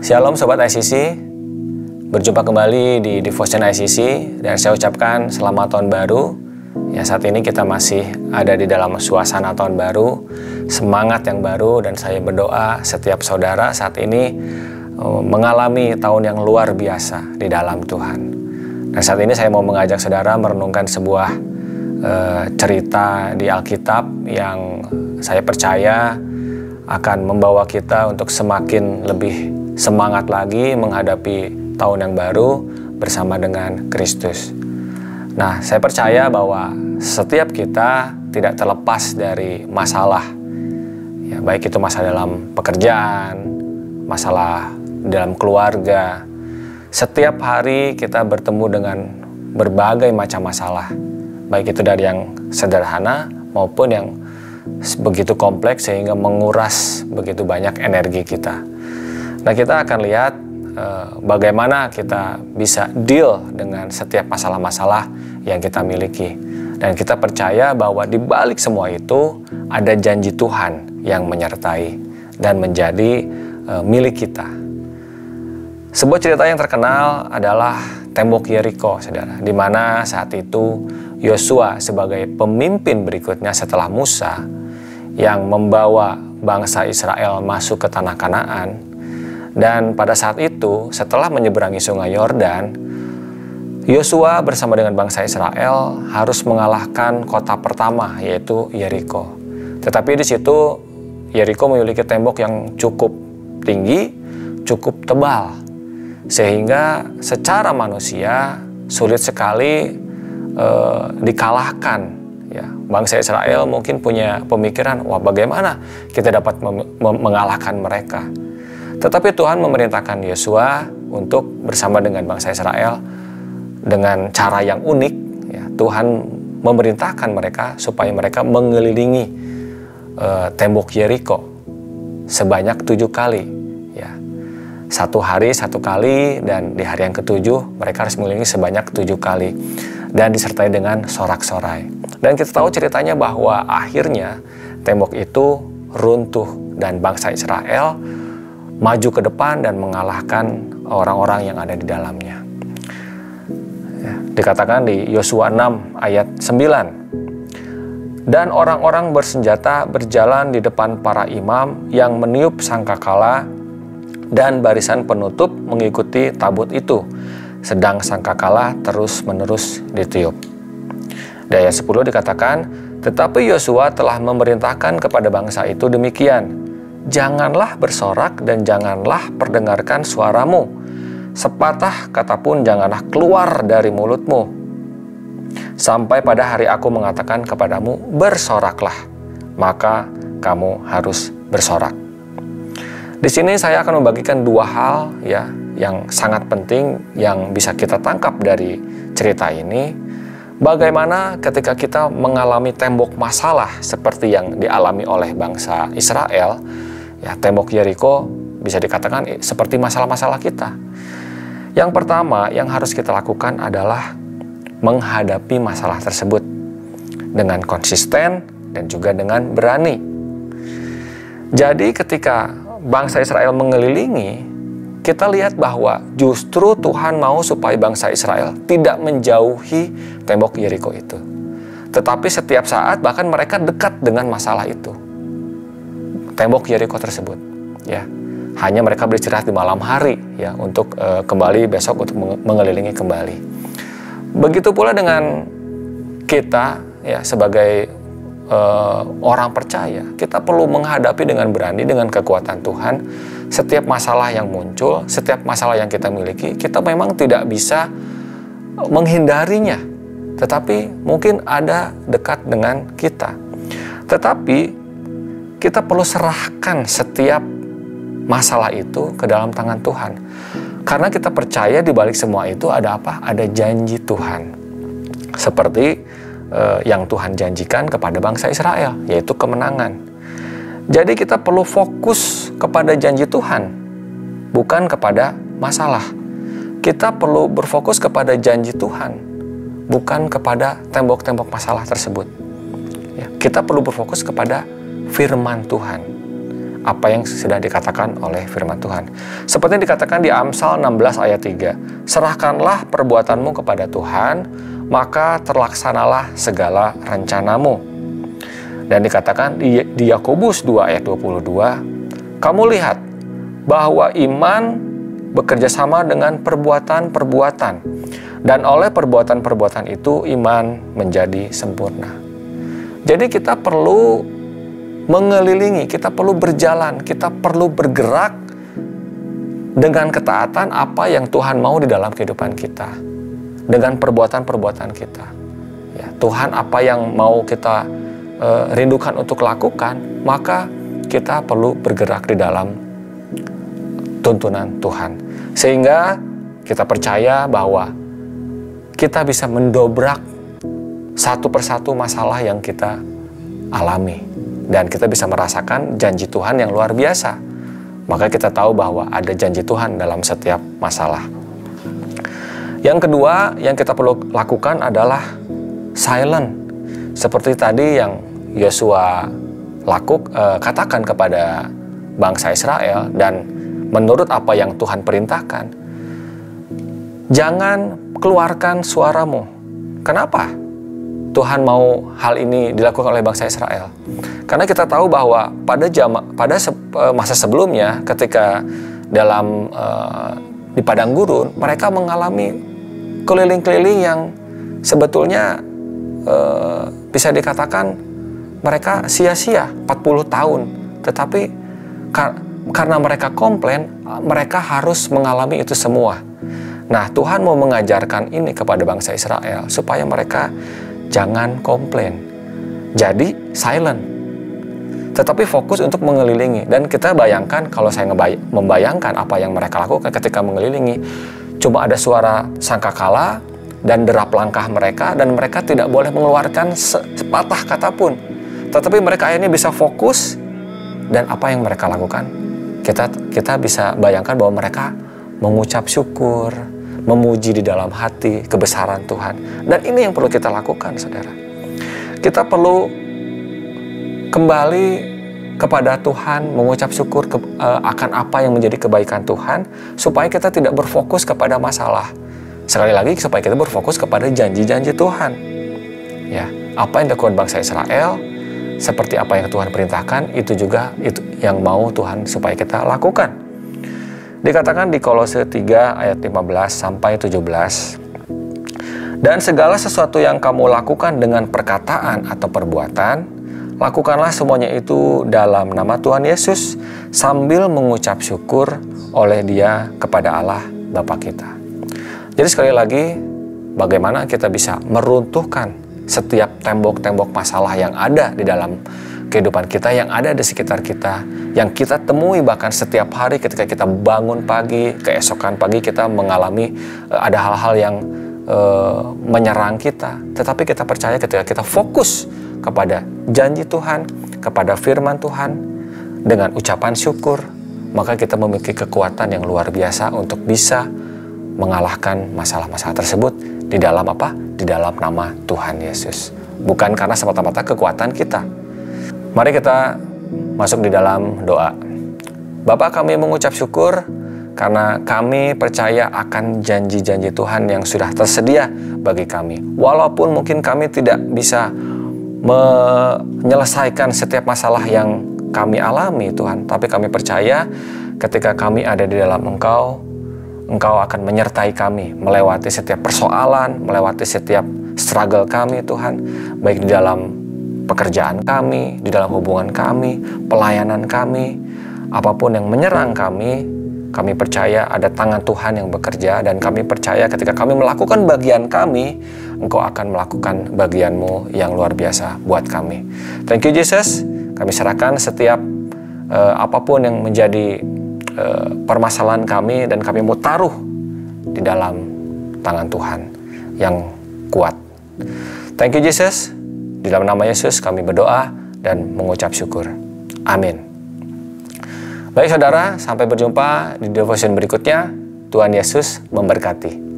Shalom Sobat ICC, berjumpa kembali di Devotion ICC dan saya ucapkan selamat tahun baru. Ya, saat ini kita masih ada di dalam suasana tahun baru, semangat yang baru, dan saya berdoa setiap saudara saat ini mengalami tahun yang luar biasa di dalam Tuhan. Dan saat ini saya mau mengajak saudara merenungkan sebuah cerita di Alkitab yang saya percaya akan membawa kita untuk semakin lebih semangat lagi menghadapi tahun yang baru bersama dengan Kristus. Nah, saya percaya bahwa setiap kita tidak terlepas dari masalah. Ya, baik itu masalah dalam pekerjaan, masalah dalam keluarga. Setiap hari kita bertemu dengan berbagai macam masalah. Baik itu dari yang sederhana maupun yang begitu kompleks sehingga menguras begitu banyak energi kita. Nah, kita akan lihat bagaimana kita bisa deal dengan setiap masalah-masalah yang kita miliki. Dan kita percaya bahwa di balik semua itu ada janji Tuhan yang menyertai dan menjadi milik kita. Sebuah cerita yang terkenal adalah tembok Yeriko, saudara, di mana saat itu Yosua sebagai pemimpin berikutnya setelah Musa yang membawa bangsa Israel masuk ke tanah Kanaan. Dan pada saat itu, setelah menyeberangi sungai Yordan, Yosua bersama dengan bangsa Israel harus mengalahkan kota pertama, yaitu Yeriko. Tetapi di situ Yeriko memiliki tembok yang cukup tinggi, cukup tebal, sehingga secara manusia sulit sekali dikalahkan. Ya, bangsa Israel mungkin punya pemikiran, wah bagaimana kita dapat mengalahkan mereka. Tetapi Tuhan memerintahkan Yosua untuk bersama dengan bangsa Israel dengan cara yang unik. Ya, Tuhan memerintahkan mereka supaya mereka mengelilingi tembok Yeriko sebanyak 7 kali. Ya, 1 hari 1 kali, dan di hari yang ke-7 mereka harus mengelilingi sebanyak 7 kali dan disertai dengan sorak-sorai. Dan kita tahu ceritanya bahwa akhirnya tembok itu runtuh dan bangsa Israel maju ke depan dan mengalahkan orang-orang yang ada di dalamnya. Ya, dikatakan di Yosua 6 ayat 9. Dan orang-orang bersenjata berjalan di depan para imam yang meniup sangkakala, dan barisan penutup mengikuti tabut itu, sedang sangkakala terus-menerus ditiup. Di ayat 10 dikatakan, tetapi Yosua telah memerintahkan kepada bangsa itu demikian, janganlah bersorak dan janganlah perdengarkan suaramu, sepatah kata pun janganlah keluar dari mulutmu, sampai pada hari aku mengatakan kepadamu, bersoraklah, maka kamu harus bersorak. Di sini saya akan membagikan 2 hal ya yang sangat penting yang bisa kita tangkap dari cerita ini. Bagaimana ketika kita mengalami tembok masalah seperti yang dialami oleh bangsa Israel, ya, tembok Yeriko bisa dikatakan seperti masalah-masalah kita. Yang pertama yang harus kita lakukan adalah menghadapi masalah tersebut dengan konsisten dan juga dengan berani. Jadi ketika bangsa Israel mengelilingi, kita lihat bahwa justru Tuhan mau supaya bangsa Israel tidak menjauhi tembok Yeriko itu. Tetapi setiap saat bahkan mereka dekat dengan masalah itu, tembok Yeriko tersebut. Ya, hanya mereka beristirahat di malam hari ya untuk kembali besok untuk mengelilingi kembali. Begitu pula dengan kita ya sebagai orang percaya, kita perlu menghadapi dengan berani dengan kekuatan Tuhan setiap masalah yang muncul, setiap masalah yang kita miliki. Kita memang tidak bisa menghindarinya, tetapi mungkin ada dekat dengan kita. Tetapi kita perlu serahkan setiap masalah itu ke dalam tangan Tuhan, karena kita percaya di balik semua itu ada apa? Ada janji Tuhan, seperti yang Tuhan janjikan kepada bangsa Israel, yaitu kemenangan. Jadi kita perlu fokus kepada janji Tuhan, bukan kepada masalah. Kita perlu berfokus kepada janji Tuhan, bukan kepada tembok-tembok masalah tersebut. Ya, kita perlu berfokus kepada firman Tuhan. apa yang sudah dikatakan oleh firman Tuhan. Seperti dikatakan di Amsal 16 ayat 3, serahkanlah perbuatanmu kepada Tuhan, maka terlaksanalah segala rencanamu. Dan dikatakan di Yakobus 2 ayat 22, kamu lihat bahwa iman bekerja sama dengan perbuatan-perbuatan, dan oleh perbuatan-perbuatan itu iman menjadi sempurna. Jadi kita perlu mengelilingi, kita perlu berjalan, kita perlu bergerak dengan ketaatan apa yang Tuhan mau di dalam kehidupan kita, dengan perbuatan-perbuatan kita. Ya, Tuhan apa yang mau kita rindukan untuk lakukan, maka kita perlu bergerak di dalam tuntunan Tuhan. Sehingga kita percaya bahwa kita bisa mendobrak satu persatu masalah yang kita alami. Dan kita bisa merasakan janji Tuhan yang luar biasa. Maka kita tahu bahwa ada janji Tuhan dalam setiap masalah. Yang kedua yang kita perlu lakukan adalah silent. Seperti tadi yang Yosua katakan kepada bangsa Israel, dan menurut apa yang Tuhan perintahkan, jangan keluarkan suaramu. Kenapa Tuhan mau hal ini dilakukan oleh bangsa Israel? Karena kita tahu bahwa pada masa sebelumnya, ketika di padang gurun, mereka mengalami keliling-keliling yang sebetulnya bisa dikatakan mereka sia-sia 40 tahun. Tetapi karena mereka komplain, mereka harus mengalami itu semua. Nah, Tuhan mau mengajarkan ini kepada bangsa Israel supaya mereka jangan komplain. Jadi silent. Tetapi fokus untuk mengelilingi. Dan kita bayangkan, kalau saya membayangkan apa yang mereka lakukan ketika mengelilingi, cuma ada suara sangkakala dan derap langkah mereka, dan mereka tidak boleh mengeluarkan sepatah kata pun. Tetapi mereka akhirnya bisa fokus, dan apa yang mereka lakukan? Kita bisa bayangkan bahwa mereka mengucap syukur, memuji di dalam hati kebesaran Tuhan. Dan ini yang perlu kita lakukan, saudara. Kita perlu kembali kepada Tuhan, mengucap syukur akan apa yang menjadi kebaikan Tuhan, supaya kita tidak berfokus kepada masalah. Sekali lagi, supaya kita berfokus kepada janji-janji Tuhan. Ya, apa yang dilakukan bangsa Israel, seperti apa yang Tuhan perintahkan, itu juga itu yang mau Tuhan supaya kita lakukan. Dikatakan di Kolose 3 ayat 15 sampai 17, dan segala sesuatu yang kamu lakukan dengan perkataan atau perbuatan, lakukanlah semuanya itu dalam nama Tuhan Yesus, sambil mengucap syukur oleh Dia kepada Allah Bapa kita. Jadi sekali lagi, bagaimana kita bisa meruntuhkan setiap tembok-tembok masalah yang ada di dalam kehidupan kita, yang ada di sekitar kita, yang kita temui bahkan setiap hari ketika kita bangun pagi, keesokan pagi kita mengalami ada hal-hal yang menyerang kita. Tetapi kita percaya ketika kita fokus kepada janji Tuhan, kepada firman Tuhan, dengan ucapan syukur, maka kita memiliki kekuatan yang luar biasa untuk bisa mengalahkan masalah-masalah tersebut di dalam apa? Di dalam nama Tuhan Yesus. Bukan karena semata-mata kekuatan kita. Mari kita masuk di dalam doa. Bapa, kami mengucap syukur karena kami percaya akan janji-janji Tuhan yang sudah tersedia bagi kami. Walaupun mungkin kami tidak bisa menyelesaikan setiap masalah yang kami alami, Tuhan, tapi kami percaya ketika kami ada di dalam Engkau, Engkau akan menyertai kami melewati setiap persoalan, melewati setiap struggle kami, Tuhan, baik di dalam pekerjaan kami, di dalam hubungan kami, pelayanan kami, apapun yang menyerang kami percaya ada tangan Tuhan yang bekerja, dan kami percaya ketika kami melakukan bagian kami, Engkau akan melakukan bagian-Mu yang luar biasa buat kami. Thank you, Jesus. Kami serahkan setiap apapun yang menjadi permasalahan kami, dan kami mau taruh di dalam tangan Tuhan yang kuat. Thank you, Jesus. Di dalam nama Yesus kami berdoa dan mengucap syukur. Amin. Baik saudara, sampai berjumpa di devotion berikutnya. Tuhan Yesus memberkati.